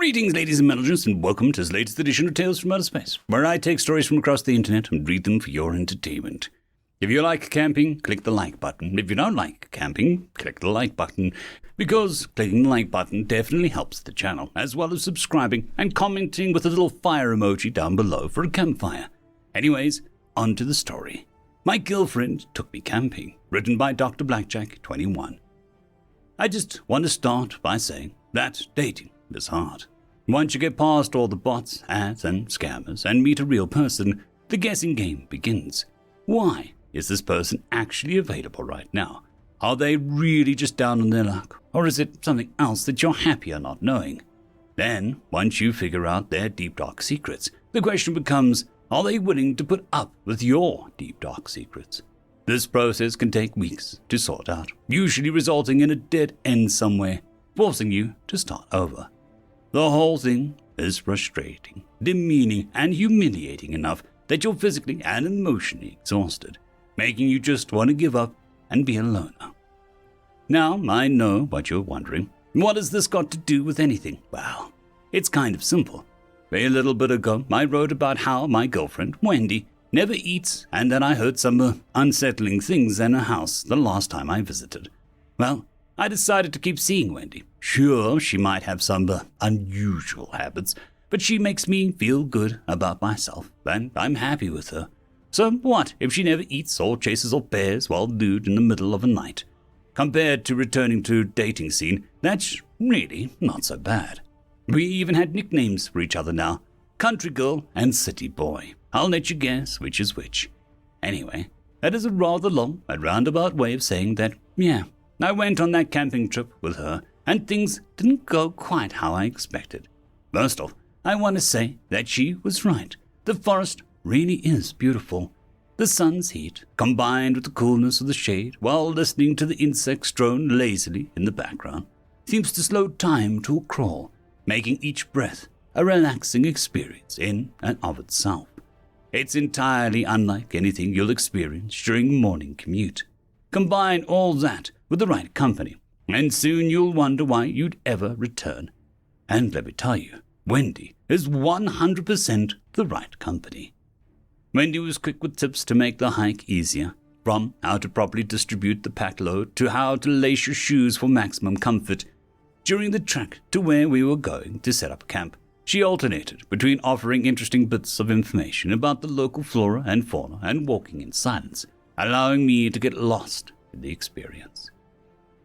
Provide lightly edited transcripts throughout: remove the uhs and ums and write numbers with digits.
Greetings, ladies and gentlemen, and welcome to this latest edition of Tales from Outer Space, where I take stories from across the internet and read them for your entertainment. If you like camping, click the like button. If you don't like camping, click the like button, because clicking the like button definitely helps the channel, as well as subscribing and commenting with a little fire emoji down below for a campfire. Anyways, on to the story. My Girlfriend Took Me Camping, written by Dr. Blackjack 21. I just want to start by saying that dating is hard. Once you get past all the bots, ads, and scammers and meet a real person, the guessing game begins. Why is this person actually available right now? Are they really just down on their luck? Or is it something else that you're happier not knowing? Then, once you figure out their deep dark secrets, the question becomes, are they willing to put up with your deep dark secrets? This process can take weeks to sort out, usually resulting in a dead end somewhere, forcing you to start over. The whole thing is frustrating, demeaning, and humiliating enough that you're physically and emotionally exhausted, making you just want to give up and be a loner. Now, I know what you're wondering. What has this got to do with anything? Well, it's kind of simple. A little bit ago, I wrote about how my girlfriend, Wendy, never eats, and that I heard some unsettling things in her house the last time I visited. Well, I decided to keep seeing Wendy. Sure, she might have some unusual habits, but she makes me feel good about myself, and I'm happy with her. So what if she never eats or chases off bears while nude in the middle of a night? Compared to returning to a dating scene, that's really not so bad. We even had nicknames for each other now, Country Girl and City Boy. I'll let you guess which is which. Anyway, that is a rather long and roundabout way of saying that, yeah, I went on that camping trip with her, and things didn't go quite how I expected. First off, I want to say that she was right. The forest really is beautiful. The sun's heat, combined with the coolness of the shade, while listening to the insects drone lazily in the background, seems to slow time to a crawl, making each breath a relaxing experience in and of itself. It's entirely unlike anything you'll experience during a morning commute. Combine all that with the right company, and soon you'll wonder why you'd ever return. And let me tell you, Wendy is 100% the right company. Wendy was quick with tips to make the hike easier, from how to properly distribute the pack load to how to lace your shoes for maximum comfort. During the trek to where we were going to set up camp, she alternated between offering interesting bits of information about the local flora and fauna and walking in silence, allowing me to get lost in the experience.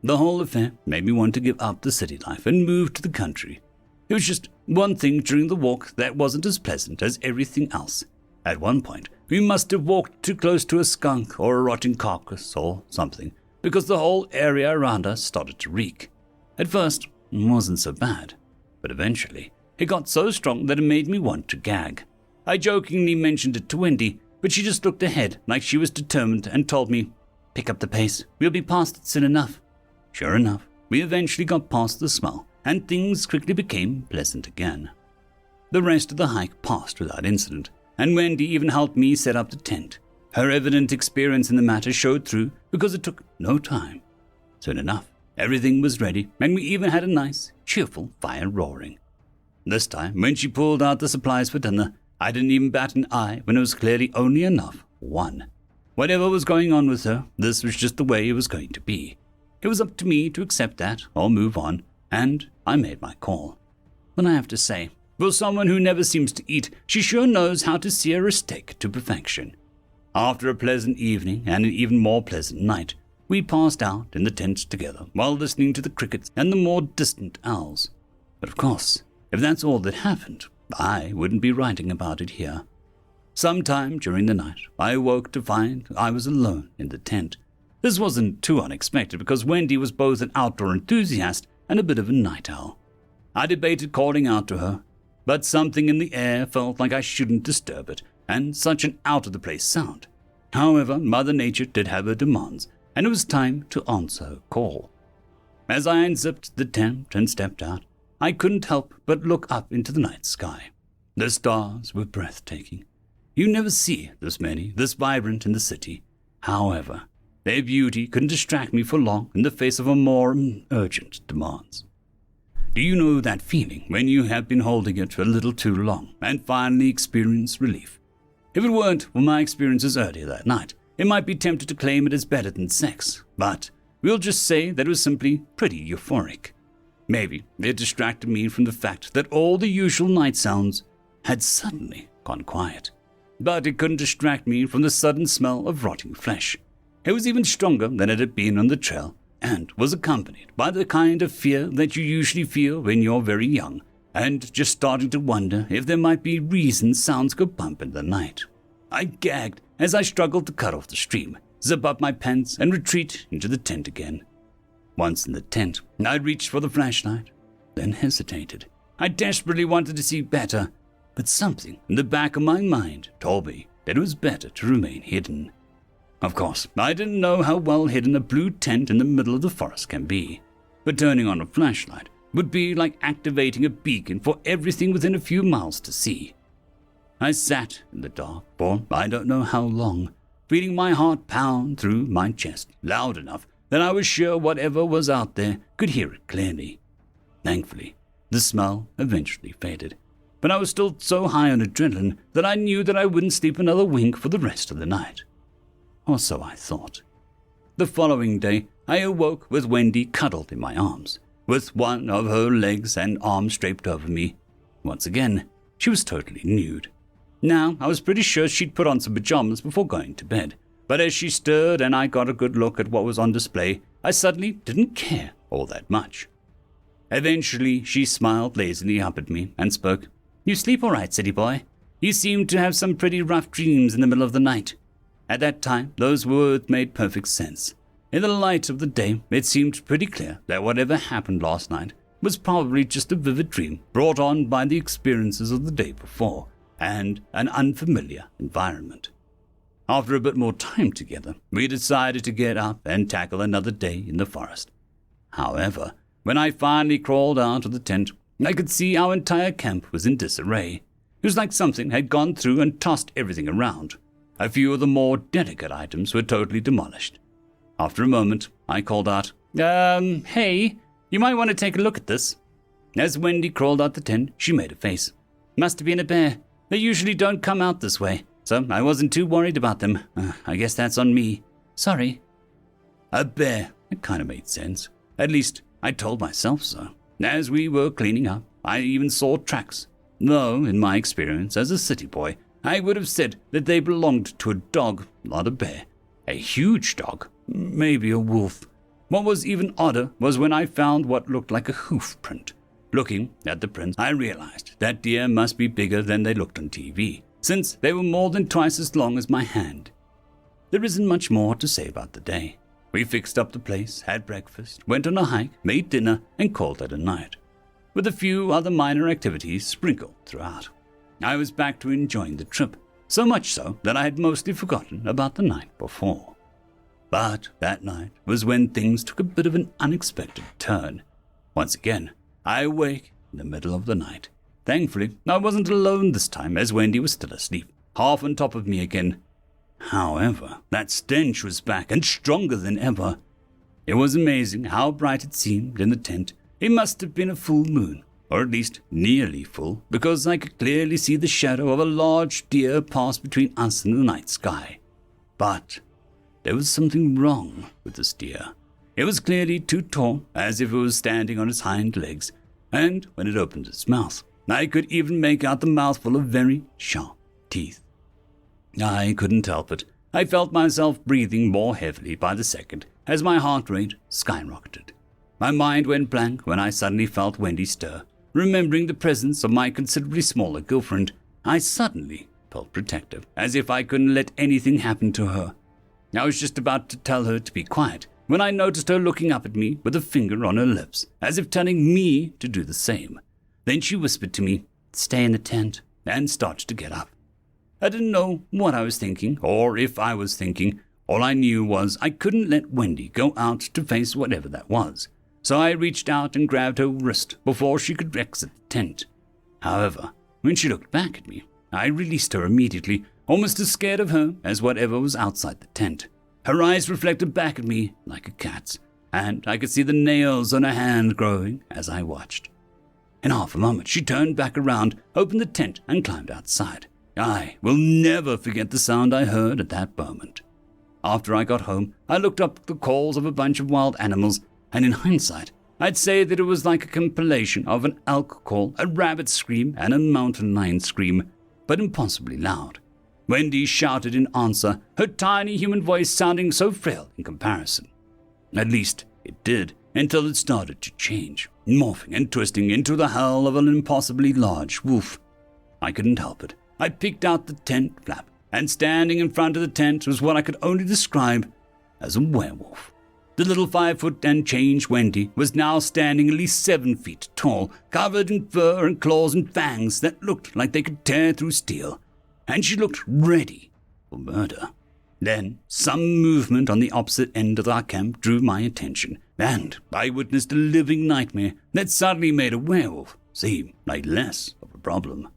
The whole affair made me want to give up the city life and move to the country. It was just one thing during the walk that wasn't as pleasant as everything else. At one point, we must have walked too close to a skunk or a rotting carcass or something, because the whole area around us started to reek. At first, it wasn't so bad, but eventually, it got so strong that it made me want to gag. I jokingly mentioned it to Wendy, but she just looked ahead like she was determined and told me, "Pick up the pace, we'll be past it soon enough." Sure enough, we eventually got past the smell, and things quickly became pleasant again. The rest of the hike passed without incident, and Wendy even helped me set up the tent. Her evident experience in the matter showed through because it took no time. Soon enough, everything was ready, and we even had a nice, cheerful fire roaring. This time, when she pulled out the supplies for dinner, I didn't even bat an eye when it was clearly only enough for one. Whatever was going on with her, this was just the way it was going to be. It was up to me to accept that or move on, and I made my call. But I have to say, for someone who never seems to eat, she sure knows how to sear a steak to perfection. After a pleasant evening and an even more pleasant night, we passed out in the tent together while listening to the crickets and the more distant owls. But of course, if that's all that happened, I wouldn't be writing about it here. Sometime during the night, I awoke to find I was alone in the tent. This wasn't too unexpected because Wendy was both an outdoor enthusiast and a bit of a night owl. I debated calling out to her, but something in the air felt like I shouldn't disturb it, and such an out-of-the-place sound. However, Mother Nature did have her demands, and it was time to answer her call. As I unzipped the tent and stepped out, I couldn't help but look up into the night sky. The stars were breathtaking. You never see this many, this vibrant in the city. However, their beauty couldn't distract me for long in the face of a more urgent demands. Do you know that feeling when you have been holding it for a little too long and finally experience relief? If it weren't for my experiences earlier that night, it might be tempted to claim it as better than sex, but we'll just say that it was simply pretty euphoric. Maybe it distracted me from the fact that all the usual night sounds had suddenly gone quiet. But it couldn't distract me from the sudden smell of rotting flesh. It was even stronger than it had been on the trail, and was accompanied by the kind of fear that you usually feel when you're very young, and just starting to wonder if there might be reasons sounds go bump in the night. I gagged as I struggled to cut off the stream, zip up my pants, and retreat into the tent again. Once in the tent, I reached for the flashlight, then hesitated. I desperately wanted to see better, but something in the back of my mind told me that it was better to remain hidden. Of course, I didn't know how well hidden a blue tent in the middle of the forest can be, but turning on a flashlight would be like activating a beacon for everything within a few miles to see. I sat in the dark for I don't know how long, feeling my heart pound through my chest loud enough that I was sure whatever was out there could hear it clearly. Thankfully, the smell eventually faded, but I was still so high on adrenaline that I knew that I wouldn't sleep another wink for the rest of the night. Or so I thought. The following day, I awoke with Wendy cuddled in my arms, with one of her legs and arms draped over me. Once again, she was totally nude. Now, I was pretty sure she'd put on some pajamas before going to bed, but as she stirred and I got a good look at what was on display, I suddenly didn't care all that much. Eventually, she smiled lazily up at me and spoke. "You sleep all right, city boy. You seem to have some pretty rough dreams in the middle of the night." At that time, those words made perfect sense. In the light of the day, it seemed pretty clear that whatever happened last night was probably just a vivid dream brought on by the experiences of the day before and an unfamiliar environment. After a bit more time together, we decided to get up and tackle another day in the forest. However, when I finally crawled out of the tent, I could see our entire camp was in disarray. It was like something had gone through and tossed everything around. A few of the more delicate items were totally demolished. After a moment, I called out, hey, you might want to take a look at this." As Wendy crawled out the tent, she made a face. "Must have been a bear. They usually don't come out this way, so I wasn't too worried about them. I guess that's on me. Sorry." A bear. It kind of made sense. At least, I told myself so. As we were cleaning up, I even saw tracks. Though, in my experience as a city boy, I would have said that they belonged to a dog, not a bear. A huge dog. Maybe a wolf. What was even odder was when I found what looked like a hoof print. Looking at the prints, I realized that deer must be bigger than they looked on TV, since they were more than twice as long as my hand. There isn't much more to say about the day. We fixed up the place, had breakfast, went on a hike, made dinner, and called it a night, with a few other minor activities sprinkled throughout. I was back to enjoying the trip, so much so that I had mostly forgotten about the night before. But that night was when things took a bit of an unexpected turn. Once again, I awake in the middle of the night. Thankfully, I wasn't alone this time, as Wendy was still asleep, half on top of me again. However, that stench was back and stronger than ever. It was amazing how bright it seemed in the tent. It must have been a full moon, or at least nearly full, because I could clearly see the shadow of a large deer pass between us and the night sky. But there was something wrong with this deer. It was clearly too tall, as if it was standing on its hind legs, and when it opened its mouth, I could even make out the mouthful of very sharp teeth. I couldn't help it. I felt myself breathing more heavily by the second as my heart rate skyrocketed. My mind went blank when I suddenly felt Wendy stir. Remembering the presence of my considerably smaller girlfriend, I suddenly felt protective, as if I couldn't let anything happen to her. I was just about to tell her to be quiet when I noticed her looking up at me with a finger on her lips, as if telling me to do the same. Then she whispered to me, "Stay in the tent," and started to get up. I didn't know what I was thinking, or if I was thinking. All I knew was I couldn't let Wendy go out to face whatever that was. So I reached out and grabbed her wrist before she could exit the tent. However, when she looked back at me, I released her immediately, almost as scared of her as whatever was outside the tent. Her eyes reflected back at me like a cat's, and I could see the nails on her hand growing as I watched. In half a moment, she turned back around, opened the tent, and climbed outside. I will never forget the sound I heard at that moment. After I got home, I looked up the calls of a bunch of wild animals, and in hindsight, I'd say that it was like a compilation of an elk call, a rabbit scream, and a mountain lion scream, but impossibly loud. Wendy shouted in answer, her tiny human voice sounding so frail in comparison. At least, it did, until it started to change, morphing and twisting into the howl of an impossibly large wolf. I couldn't help it. I peeked out the tent flap, and standing in front of the tent was what I could only describe as a werewolf. The little 5 foot and change Wendy was now standing at least 7 feet tall, covered in fur and claws and fangs that looked like they could tear through steel, and she looked ready for murder. Then some movement on the opposite end of our camp drew my attention, and I witnessed a living nightmare that suddenly made a werewolf seem like less of a problem.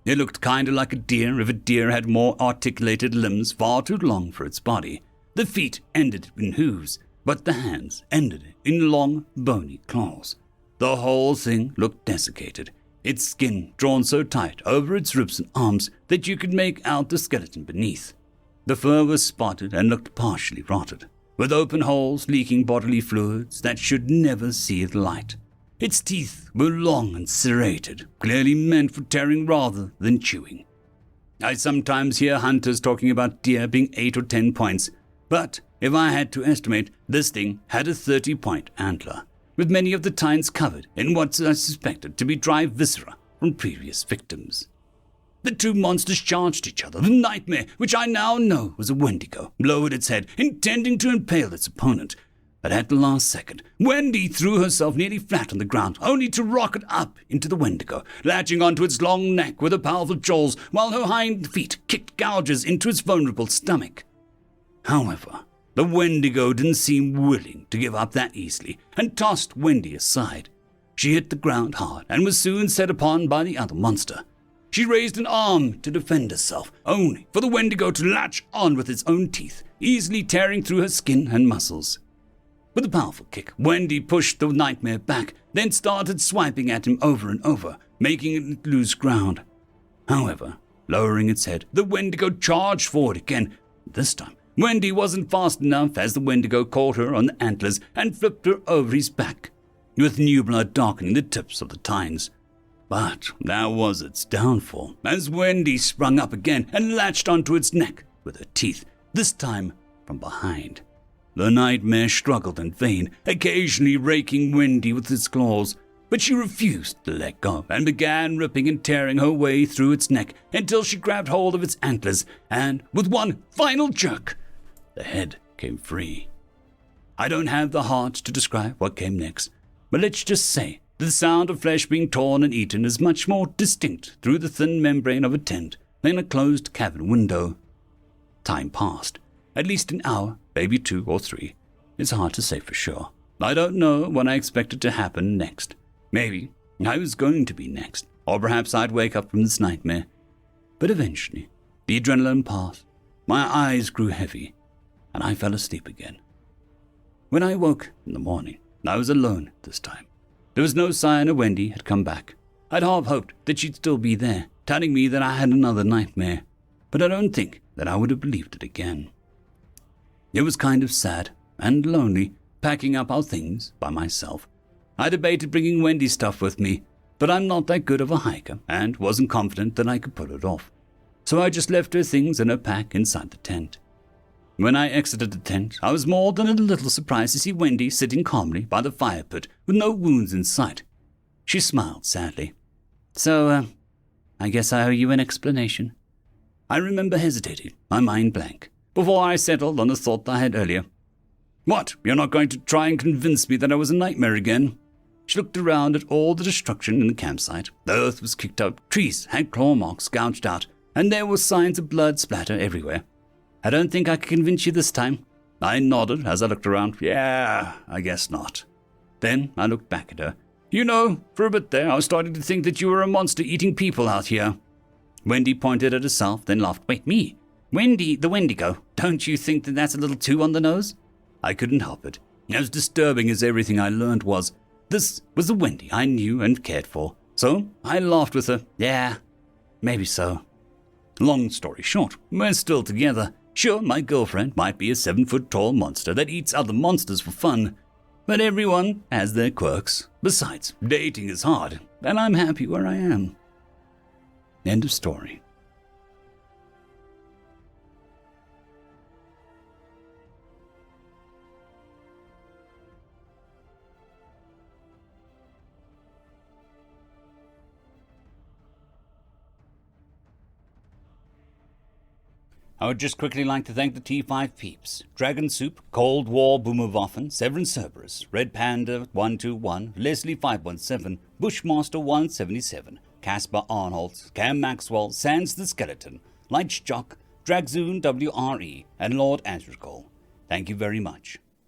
It looked kinda like a deer if a deer had more articulated limbs far too long for its body. The feet ended in hooves, but the hands ended in long, bony claws. The whole thing looked desiccated, its skin drawn so tight over its ribs and arms that you could make out the skeleton beneath. The fur was spotted and looked partially rotted, with open holes leaking bodily fluids that should never see the light. Its teeth were long and serrated, clearly meant for tearing rather than chewing. I sometimes hear hunters talking about deer being 8 or 10 points, but if I had to estimate, this thing had a 30-point antler, with many of the tines covered in what I suspected to be dry viscera from previous victims. The two monsters charged each other. The nightmare, which I now know was a Wendigo, lowered its head, intending to impale its opponent. But at the last second, Wendy threw herself nearly flat on the ground, only to rocket up into the Wendigo, latching onto its long neck with her powerful jaws, while her hind feet kicked gouges into its vulnerable stomach. However, the Wendigo didn't seem willing to give up that easily, and tossed Wendy aside. She hit the ground hard, and was soon set upon by the other monster. She raised an arm to defend herself, only for the Wendigo to latch on with its own teeth, easily tearing through her skin and muscles. With a powerful kick, Wendy pushed the nightmare back, then started swiping at him over and over, making it lose ground. However, lowering its head, the Wendigo charged forward again. This time, Wendy wasn't fast enough as the Wendigo caught her on the antlers and flipped her over his back, with new blood darkening the tips of the tines. But that was its downfall, as Wendy sprung up again and latched onto its neck with her teeth, this time from behind. The nightmare struggled in vain, occasionally raking Wendy with its claws, but she refused to let go and began ripping and tearing her way through its neck until she grabbed hold of its antlers, and with one final jerk, the head came free. I don't have the heart to describe what came next, but let's just say the sound of flesh being torn and eaten is much more distinct through the thin membrane of a tent than a closed cabin window. Time passed, at least an hour, maybe 2 or 3. It's hard to say for sure. I don't know what I expected to happen next. Maybe I was going to be next, or perhaps I'd wake up from this nightmare. But eventually, the adrenaline passed, my eyes grew heavy, and I fell asleep again. When I woke in the morning, I was alone this time. There was no sign of Wendy had come back. I'd half hoped that she'd still be there, telling me that I had another nightmare, but I don't think that I would have believed it again. It was kind of sad and lonely, packing up our things by myself. I debated bringing Wendy's stuff with me, but I'm not that good of a hiker and wasn't confident that I could pull it off. So I just left her things in her pack inside the tent. When I exited the tent, I was more than a little surprised to see Wendy sitting calmly by the fire pit with no wounds in sight. She smiled sadly. So, I guess I owe you an explanation. I remember hesitating, my mind blank, before I settled on the thought I had earlier. What, you're not going to try and convince me that I was a nightmare again? She looked around at all the destruction in the campsite. The earth was kicked up, trees had claw marks gouged out, and there were signs of blood splatter everywhere. I don't think I can convince you this time. I nodded as I looked around. Yeah, I guess not. Then I looked back at her. You know, for a bit there, I was starting to think that you were a monster eating people out here. Wendy pointed at herself, then laughed. Wait, me? Wendy, the Wendigo. Don't you think that that's a little too on the nose? I couldn't help it. As disturbing as everything I learned was, This was the Wendy I knew and cared for, so I laughed with her. Yeah, maybe so. Long story short, we're still together. Sure, my girlfriend might be a 7-foot-tall monster that eats other monsters for fun, but everyone has their quirks. Besides, dating is hard, and I'm happy where I am. End of story. I would just quickly like to thank the T5 peeps: Dragon Soup, Cold War Boomerwaffen, Severin Cerberus, Red Panda 121, Leslie 517, Bushmaster 177, Caspar Arnold, Cam Maxwell, Sans the Skeleton, Lightjock, Dragzoon WRE, and Lord Azrakal. Thank you very much.